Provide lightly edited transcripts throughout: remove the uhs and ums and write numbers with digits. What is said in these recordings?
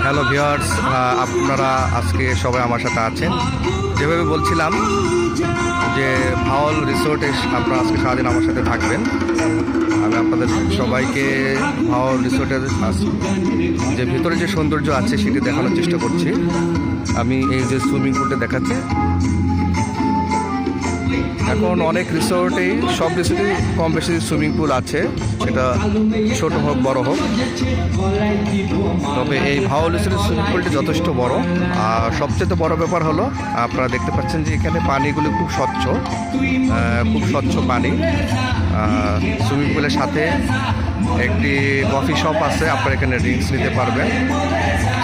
Hello viewers, আপনারা আজকে সবাই আমার সাথে আছেন। যেভাবে বলছিলাম যে ভাওয়াল রিসোর্টে আপনারা আজকে সারাদিন আমার সাথে থাকবেন। আমি আপনাদের সবাইকে ভাওয়াল রিসোর্টের যে ভিতরে যে সৌন্দর্য আছে সেটি দেখানোর চেষ্টা করছি। আমি এই যে সুইমিং পুলটা দেখাচ্ছি, এখন অনেক রিসোর্টেই সব রিসোর্টেই কম বেশি সুইমিং পুল আছে, সেটা ছোট হোক বড় হোক। তবে এই ভাওয়াল রিসোর্টের সুইমিং পুলটি যথেষ্ট বড়। আর সবচেয়ে বড় ব্যাপার হলো আপনারা দেখতে পাচ্ছেন যে এখানে পানিগুলো খুব স্বচ্ছ পানি। সুইমিং পুলের সাথে একটি কফি শপ আছে, আপনারা এখানে ড্রিঙ্কস নিতে পারবেন,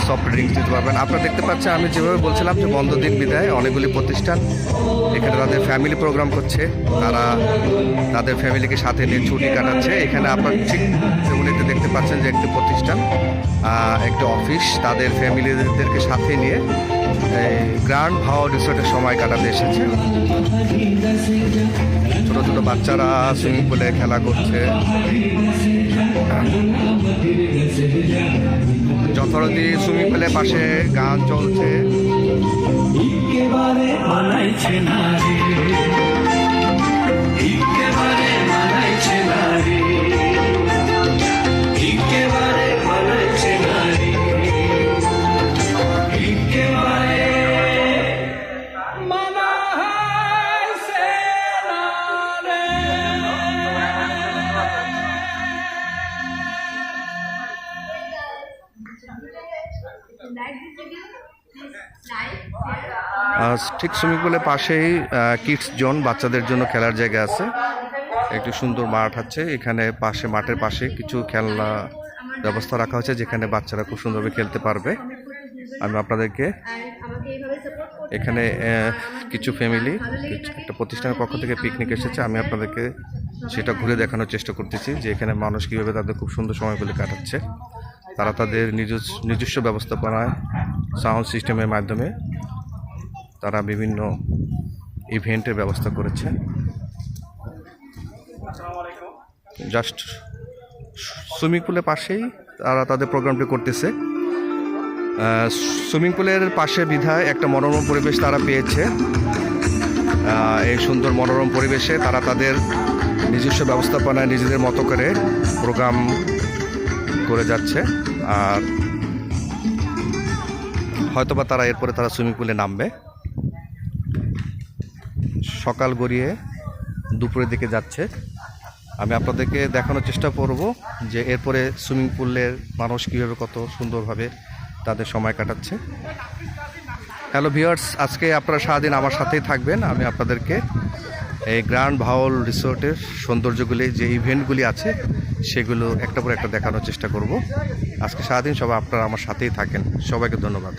সফট ড্রিঙ্কস নিতে পারবেন। আপনারা দেখতে পাচ্ছেন আমি যেভাবে বলছিলাম যে বন্ধ দিন বিদায় অনেকগুলি প্রতিষ্ঠান এখানে তাদের ফ্যামিলি প্রোগ্রাম করছে, তারা তাদের ফ্যামিলিকে সাথে নিয়ে ছুটি কাটাচ্ছে। এখানে আপনারা ঠিক যেগুলিতে দেখতে পাচ্ছেন যে একটি প্রতিষ্ঠান, একটি অফিস তাদের ফ্যামিলিদেরকে সাথে নিয়ে গ্র্যান্ড ভাওয়াল রিসোর্টের সময় কাটাতে এসেছে। ছোট ছোট বাচ্চারা সুইমিং পুলে খেলা করছে, যথারীতি সুইমিং পুলের পাশে গান চলছে। ঠিক সুইমিং পুলের পাশেই কিডস জোন, বাচ্চাদের জন্য খেলার জায়গা আছে, একটি সুন্দর মাঠ আছে। এখানে পাশে মাঠের পাশে কিছু খেলনা ব্যবস্থা রাখা হয়েছে যেখানে বাচ্চারা খুব সুন্দরভাবে খেলতে পারবে। আমি আপনাদেরকে এখানে কিছু ফ্যামিলি একটা প্রতিষ্ঠানের পক্ষ থেকে পিকনিক এসেছে, আমি আপনাদেরকে সেটা ঘুরে দেখানোর চেষ্টা করতেছি যে এখানে মানুষ কীভাবে তাদের খুব সুন্দর সময়গুলি কাটাচ্ছে। তারা তাদের নিজস্ব ব্যবস্থাপনায় সাউন্ড সিস্টেমের মাধ্যমে তারা বিভিন্ন ইভেন্টের ব্যবস্থা করেছে। জাস্ট সুইমিং পুলের পাশেই তারা তাদের প্রোগ্রামটি করতেছে। সুইমিং পুলের পাশে বিধায় একটা মনোরম পরিবেশ তারা পেয়েছে। এই সুন্দর মনোরম পরিবেশে তারা তাদের নিজস্ব ব্যবস্থাপনায় নিজেদের মতো করে প্রোগ্রাম করে যাচ্ছে। আর হয়তোবা তারা এরপরে তারা সুইমিং পুলে নামবে। সকাল গড়িয়ে দুপুরের দিকে যাচ্ছে। আমি আপনাদেরকে দেখানোর চেষ্টা করব যে এরপরে সুইমিং পুলের মানুষ কীভাবে কত সুন্দরভাবে তাদের সময় কাটাচ্ছে। হ্যালো ভিউয়ার্স, আজকে আপনারা সারাদিন আমার সাথেই থাকবেন। আমি আপনাদেরকে এই গ্র্যান্ড ভাওয়াল রিসোর্টের সৌন্দর্যগুলি, যে ইভেন্টগুলি আছে সেগুলো একটা পর একটা দেখানোর চেষ্টা করব। আজকে সারাদিন সবাই আপনারা আমার সাথেই থাকেন। সবাইকে ধন্যবাদ।